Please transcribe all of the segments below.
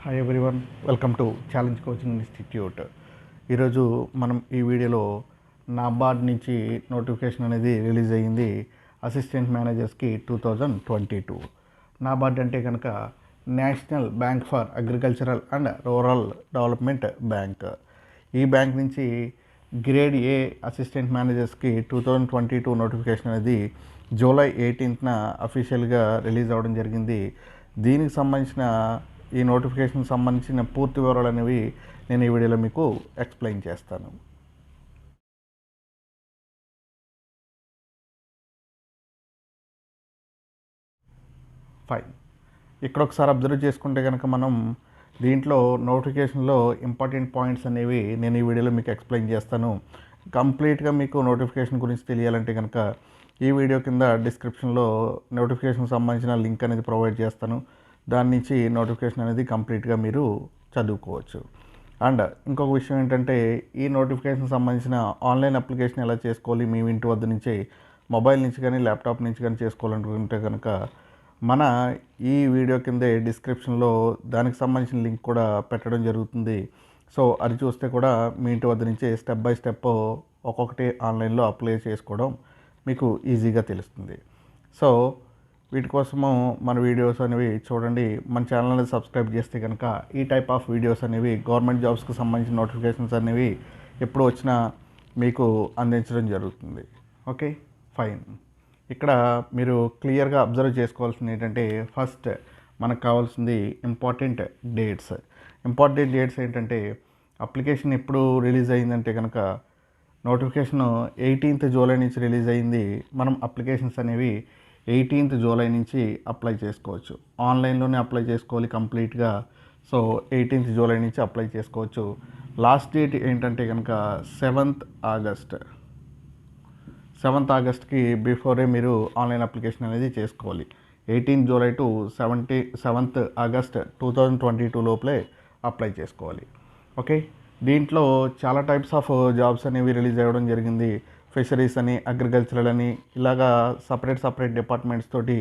Hi everyone, welcome to challenge coaching institute. ఈరోజు మనం ఈ వీడియోలో నాబార్డ్ నుంచి నోటిఫికేషన్ అనేది రిలీజ్ అయ్యింది అసిస్టెంట్ మేనేజర్స్కి 2022. నాబార్డ్ అంటే కనుక national bank for agricultural and rural development bank. ఈ బ్యాంక్ నుంచి గ్రేడ్ ఏ అసిస్టెంట్ మేనేజర్స్కి 2022 నోటిఫికేషన్ అనేది జూలై 18న అఫీషియల్గా రిలీజ్ అవ్వడం జరిగింది. దీనికి సంబంధించిన ఈ నోటిఫికేషన్ సంబంధించిన పూర్తి వివరాలు అనేవి నేను ఈ వీడియోలో మీకు ఎక్స్ప్లెయిన్ చేస్తాను. ఫైన్, ఇక్కడ ఒకసారి అబ్జర్వ్ చేసుకుంటే కనుక మనం దీంట్లో నోటిఫికేషన్లో ఇంపార్టెంట్ పాయింట్స్ అనేవి నేను ఈ వీడియోలో మీకు ఎక్స్ప్లెయిన్ చేస్తాను. కంప్లీట్గా మీకు నోటిఫికేషన్ గురించి తెలియాలంటే కనుక ఈ వీడియో కింద డిస్క్రిప్షన్లో నోటిఫికేషన్ సంబంధించిన లింక్ అనేది ప్రొవైడ్ చేస్తాను. దాని నుంచి నోటిఫికేషన్ అనేది కంప్లీట్గా మీరు చదువుకోవచ్చు. అండ్ ఇంకొక విషయం ఏంటంటే, ఈ నోటిఫికేషన్ సంబంధించిన ఆన్లైన్ అప్లికేషన్ ఎలా చేసుకోవాలి, మీ ఇంటి వద్ద నుంచి మొబైల్ నుంచి కానీ ల్యాప్టాప్ నుంచి కానీ చేసుకోవాలనుకుంటే కనుక మన ఈ వీడియో కిందే డిస్క్రిప్షన్లో దానికి సంబంధించిన లింక్ కూడా పెట్టడం జరుగుతుంది. సో అది చూస్తే కూడా మీ ఇంటి వద్ద నుంచి స్టెప్ బై స్టెప్ ఒక్కొక్కటి ఆన్లైన్లో అప్లై చేసుకోవడం మీకు ఈజీగా తెలుస్తుంది. సో వీటి కోసము మన వీడియోస్ అనేవి చూడండి. మన ఛానల్ అనేది సబ్స్క్రైబ్ చేస్తే కనుక ఈ టైప్ ఆఫ్ వీడియోస్ అనేవి గవర్నమెంట్ జాబ్స్కి సంబంధించిన నోటిఫికేషన్స్ అనేవి ఎప్పుడు వచ్చినా మీకు అందించడం జరుగుతుంది. Okay, fine. ఇక్కడ మీరు క్లియర్గా అబ్జర్వ్ చేసుకోవాల్సింది ఏంటంటే, ఫస్ట్ మనకు కావాల్సింది ఇంపార్టెంట్ డేట్స్. ఇంపార్టెంట్ డేట్స్ ఏంటంటే, అప్లికేషన్ ఎప్పుడు రిలీజ్ అయిందంటే కనుక నోటిఫికేషన్ 18th జూలై నుంచి రిలీజ్ అయింది. మనం అప్లికేషన్స్ అనేవి 18th జూలై నుంచి అప్లై చేసుకోవచ్చు. ఆన్లైన్లోనే అప్లై చేసుకోవాలి కంప్లీట్గా. సో 18th జూలై నుంచి అప్లై చేసుకోవచ్చు. లాస్ట్ డేట్ ఏంటంటే కనుక 7th ఆగస్ట్కి బిఫోరే మీరు ఆన్లైన్ అప్లికేషన్ అనేది చేసుకోవాలి. 18th July to 7th August 2022 లోపలే అప్లై చేసుకోవాలి. ఓకే, దీంట్లో చాలా టైప్స్ ఆఫ్ జాబ్స్ అనేవి రిలీజ్ అవ్వడం జరిగింది. ఫిషరీస్ అని, అగ్రికల్చరల్ అని, ఇలాగా సపరేట్ డిపార్ట్మెంట్స్ తోటి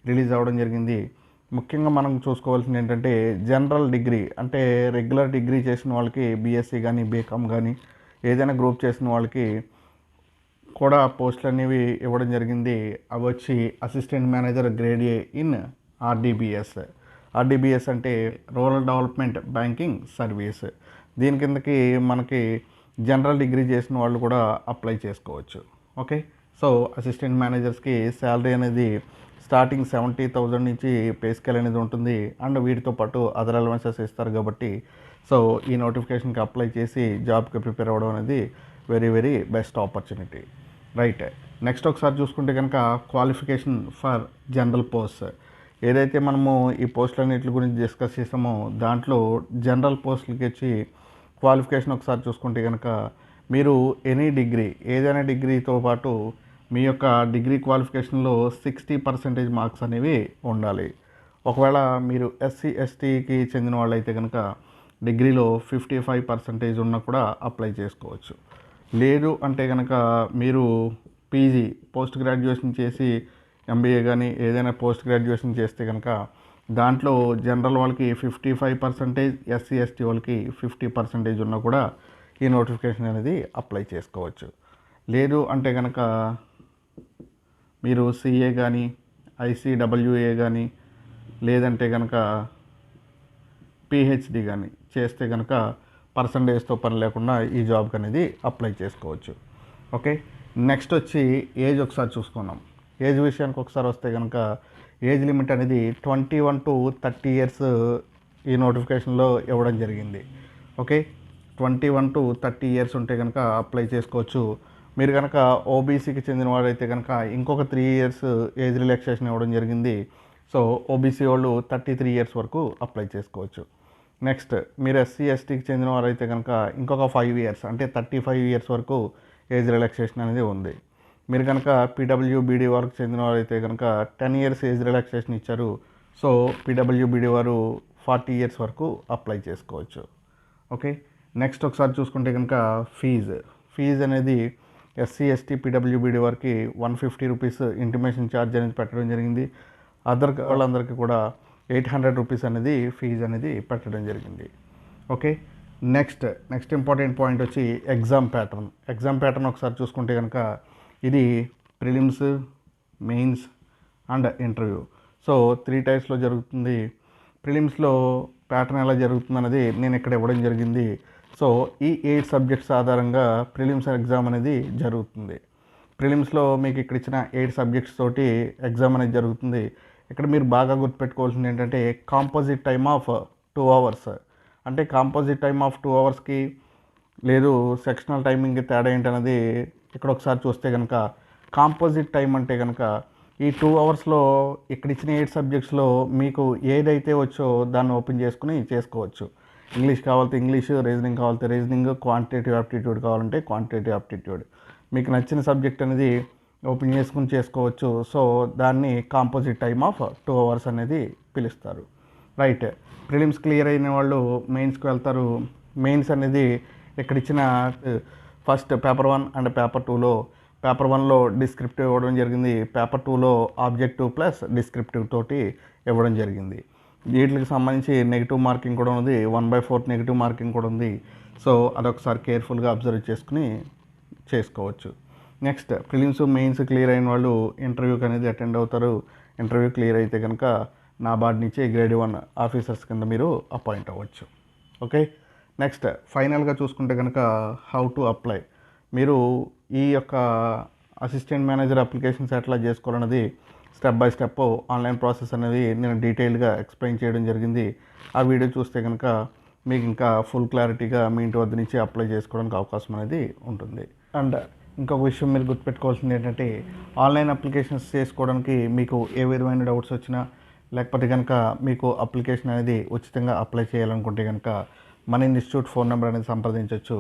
రిలీజ్ అవ్వడం జరిగింది. ముఖ్యంగా మనం చూసుకోవాల్సింది ఏంటంటే, జనరల్ డిగ్రీ అంటే రెగ్యులర్ డిగ్రీ చేసిన వాళ్ళకి బీఎస్సీ కానీ బీకామ్ కానీ ఏదైనా గ్రూప్ చేసిన వాళ్ళకి కూడా పోస్టులు అనేవి ఇవ్వడం జరిగింది. అవి వచ్చి assistant manager grade A in RDBS అంటే రూరల్ డెవలప్మెంట్ బ్యాంకింగ్ సర్వీస్. దీని కిందకి మనకి జనరల్ డిగ్రీ చేసిన వాళ్ళు కూడా అప్లై చేసుకోవచ్చు. ఓకే, సో అసిస్టెంట్ మేనేజర్స్కి శాలరీ అనేది స్టార్టింగ్ 70,000 నుంచి పే స్కేల్ అనేది ఉంటుంది. అండ్ వీటితో పాటు అదర్ అలవెన్సెస్ ఇస్తారు కాబట్టి సో ఈ నోటిఫికేషన్కి అప్లై చేసి జాబ్కి ప్రిపేర్ అవ్వడం అనేది very best opportunity. Right, next ఒకసారి చూసుకుంటే కనుక క్వాలిఫికేషన్ ఫర్ జనరల్ పోస్ట్. ఏదైతే మనము ఈ పోస్టులన్నిటి గురించి డిస్కస్ చేసామో దాంట్లో జనరల్ పోస్టులకి వచ్చి క్వాలిఫికేషన్ ఒకసారి చూసుకుంటే కనుక మీరు ఎనీ డిగ్రీ, ఏదైనా డిగ్రీతో పాటు మీ యొక్క డిగ్రీ క్వాలిఫికేషన్లో 60% మార్క్స్ అనేవి ఉండాలి. ఒకవేళ మీరు ఎస్సీ ఎస్టీకి చెందిన వాళ్ళైతే కనుక డిగ్రీలో 55% ఉన్నా కూడా అప్లై చేసుకోవచ్చు. లేదు అంటే కనుక మీరు పీజీ పోస్ట్ గ్రాడ్యుయేషన్ చేసి ఎంబీఏ కానీ ఏదైనా పోస్ట్ గ్రాడ్యుయేషన్ చేస్తే కనుక దాంట్లో జనరల్ వాళ్ళకి 55%, ఎస్సీ ఎస్టీ వాళ్ళకి 50% ఉన్నా కూడా ఈ నోటిఫికేషన్ అనేది అప్లై చేసుకోవచ్చు. లేదు అంటే కనుక మీరు సిఏ కానీ ఐసీడబ్ల్యూఏ కానీ లేదంటే కనుక పిహెచ్డి కానీ చేస్తే కనుక పర్సంటేజ్తో పని లేకుండా ఈ జాబ్కి అనేది అప్లై చేసుకోవచ్చు. ఓకే, నెక్స్ట్ వచ్చి ఏజ్ ఒకసారి చూసుకున్నాం. ఏజ్ విషయానికి ఒకసారి వస్తే కనుక ఏజ్ లిమిట్ అనేది 21 to 30 years ఈ నోటిఫికేషన్లో ఇవ్వడం జరిగింది. ఓకే, 21 to 30 years ఉంటే కనుక అప్లై చేసుకోవచ్చు. మీరు కనుక ఓబీసీకి చెందిన వారైతే కనుక ఇంకొక 3 years ఏజ్ రిలాక్సేషన్ ఇవ్వడం జరిగింది. సో ఓబీసీ వాళ్ళు 33 years వరకు అప్లై చేసుకోవచ్చు. నెక్స్ట్ మీరు ఎస్సీ ఎస్టీకి చెందిన వారైతే కనుక ఇంకొక 5 years అంటే 35 years వరకు ఏజ్ రిలాక్సేషన్ అనేది ఉంది. మీరు కనుక పీడబ్ల్యూబీడీ వారికి చెందిన వారైతే కనుక 10 years ఏజ్ రిలాక్సేషన్ ఇచ్చారు. సో పీడబ్ల్యూబీడీ వారు 40 years వరకు అప్లై చేసుకోవచ్చు. ఓకే, నెక్స్ట్ ఒకసారి చూసుకుంటే కనుక ఫీజు అనేది ఎస్సీ ఎస్టీ పీడబ్ల్యూబీడీ వారికి 150 రూపీస్ ఇంటిమేషన్ ఛార్జ్ అనేది పెట్టడం జరిగింది. వాళ్ళందరికీ కూడా రూపీస్ అనేది ఫీజు అనేది పెట్టడం జరిగింది. ఓకే, నెక్స్ట్ ఇంపార్టెంట్ పాయింట్ వచ్చి ఎగ్జామ్ ప్యాటర్న్ ఒకసారి చూసుకుంటే కనుక ఇది prelims, mains and interview. So 3 టైప్స్లో జరుగుతుంది. ప్రిలిమ్స్లో ప్యాటర్న్ ఎలా జరుగుతుంది అనేది నేను ఇక్కడ ఇవ్వడం జరిగింది. సో ఈ 8 సబ్జెక్ట్స్ ఆధారంగా ప్రిలిమ్స్ ఎగ్జామ్ అనేది జరుగుతుంది. ప్రిలిమ్స్లో మీకు ఇక్కడ ఇచ్చిన 8 సబ్జెక్ట్స్ తోటి ఎగ్జామ్ అనేది జరుగుతుంది. ఇక్కడ మీరు బాగా గుర్తుపెట్టుకోవాల్సింది ఏంటంటే కాంపోజిట్ టైమ్ ఆఫ్ 2 అవర్స్. అంటే కాంపోజిట్ టైమ్ ఆఫ్ 2 అవర్స్కి లేదు సెక్షనల్ టైమింగ్కి తేడా ఏంటనేది ఇక్కడ ఒకసారి చూస్తే కనుక కాంపోజిట్ టైం అంటే కనుక ఈ 2 అవర్స్లో ఇక్కడ ఇచ్చిన 8 సబ్జెక్ట్స్లో మీకు ఏదైతే వచ్చో దాన్ని ఓపెన్ చేసుకుని చేసుకోవచ్చు. ఇంగ్లీష్ కావాలంటే ఇంగ్లీష్, రీజనింగ్ కావాలంటే రీజనింగ్, క్వాంటిటేటివ్ యాప్టిట్యూడ్ కావాలంటే క్వాంటిటేటివ్ యాప్టిట్యూడ్, మీకు నచ్చిన సబ్జెక్ట్ అనేది ఓపెన్ చేసుకుని చేసుకోవచ్చు. సో దాన్ని కాంపోజిట్ టైమ్ ఆఫ్ 2 అవర్స్ అనేది పిలుస్తారు. రైట్, ప్రిలిమ్స్ క్లియర్ అయిన వాళ్ళు మెయిన్స్కి వెళ్తారు. మెయిన్స్ అనేది ఇక్కడ ఇచ్చిన ఫస్ట్ పేపర్ 1 అండ్ పేపర్ 2లో పేపర్ 1లో డిస్క్రిప్టివ్ ఇవ్వడం జరిగింది, పేపర్ 2లో ఆబ్జెక్టివ్ ప్లస్ డిస్క్రిప్టివ్ తోటి ఇవ్వడం జరిగింది. వీటికి సంబంధించి నెగిటివ్ మార్కింగ్ కూడా ఉంది, 1/4 నెగిటివ్ మార్కింగ్ కూడా ఉంది. సో అదొకసారి కేర్ఫుల్గా అబ్జర్వ్ చేసుకుని చేసుకోవచ్చు. నెక్స్ట్ ప్రిలిమ్స్, మెయిన్స్ క్లియర్ అయిన వాళ్ళు ఇంటర్వ్యూకి అనేది అటెండ్ అవుతారు. ఇంటర్వ్యూ క్లియర్ అయితే కనుక నాబార్డ్ నుంచి గ్రేడ్ 1 ఆఫీసర్స్ కింద మీరు అపాయింట్ అవ్వచ్చు. ఓకే, నెక్స్ట్ ఫైనల్గా చూసుకుంటే కనుక హౌ టు అప్లై. మీరు ఈ యొక్క అసిస్టెంట్ మేనేజర్ అప్లికేషన్స్ ఎట్లా చేసుకోవాలన్నది step by step online process అనేది నేను డీటెయిల్గా ఎక్స్ప్లెయిన్ చేయడం జరిగింది. ఆ వీడియో చూస్తే కనుక మీకు ఇంకా ఫుల్ క్లారిటీగా మీ ఇంటి వద్ద నుంచి అప్లై చేసుకోవడానికి అవకాశం అనేది ఉంటుంది. అండ్ ఇంకొక విషయం మీరు గుర్తుపెట్టుకోవాల్సింది ఏంటంటే ఆన్లైన్ అప్లికేషన్స్ చేసుకోవడానికి మీకు ఏ విధమైన డౌట్స్ వచ్చినా లేకపోతే కనుక మీకు అప్లికేషన్ అనేది ఉచితంగా అప్లై చేయాలనుకుంటే కనుక మన ఇన్స్టిట్యూట్ ఫోన్ నెంబర్ అనేది సంప్రదించవచ్చు.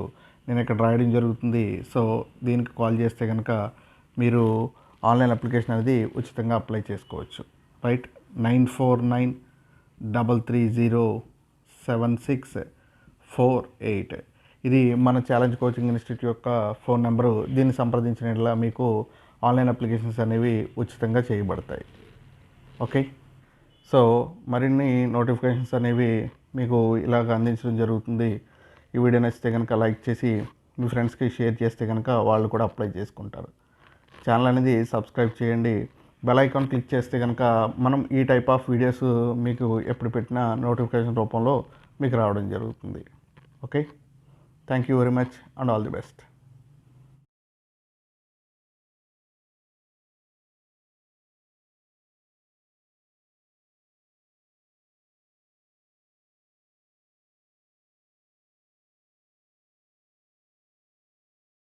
నేను ఇక్కడ రాయడం జరుగుతుంది. సో దీనికి కాల్ చేస్తే కనుక మీరు ఆన్లైన్ అప్లికేషన్ అనేది ఉచితంగా అప్లై చేసుకోవచ్చు. రైట్, 9493307648 ఇది మన ఛాలెంజ్ కోచింగ్ ఇన్స్టిట్యూట్ యొక్క ఫోన్ నెంబరు. దీన్ని సంప్రదించినట్లా మీకు ఆన్లైన్ అప్లికేషన్స్ అనేవి ఉచితంగా చేయబడతాయి. ఓకే, సో మరిన్ని నోటిఫికేషన్స్ అనేవి మీకు ఇలాగ అందించడం జరుగుతుంది. ఈ వీడియో నచ్చితే కనుక లైక్ చేసి మీ ఫ్రెండ్స్కి షేర్ చేస్తే కనుక వాళ్ళు కూడా అప్లై చేసుకుంటారు. ఛానల్ అనేది సబ్స్క్రైబ్ చేయండి. బెల్ ఐకాన్ క్లిక్ చేస్తే కనుక మనం ఈ టైప్ ఆఫ్ వీడియోస్ మీకు ఎప్పుడు పెట్టినా నోటిఫికేషన్ రూపంలో మీకు రావడం జరుగుతుంది. Okay, thank you very much and all the best.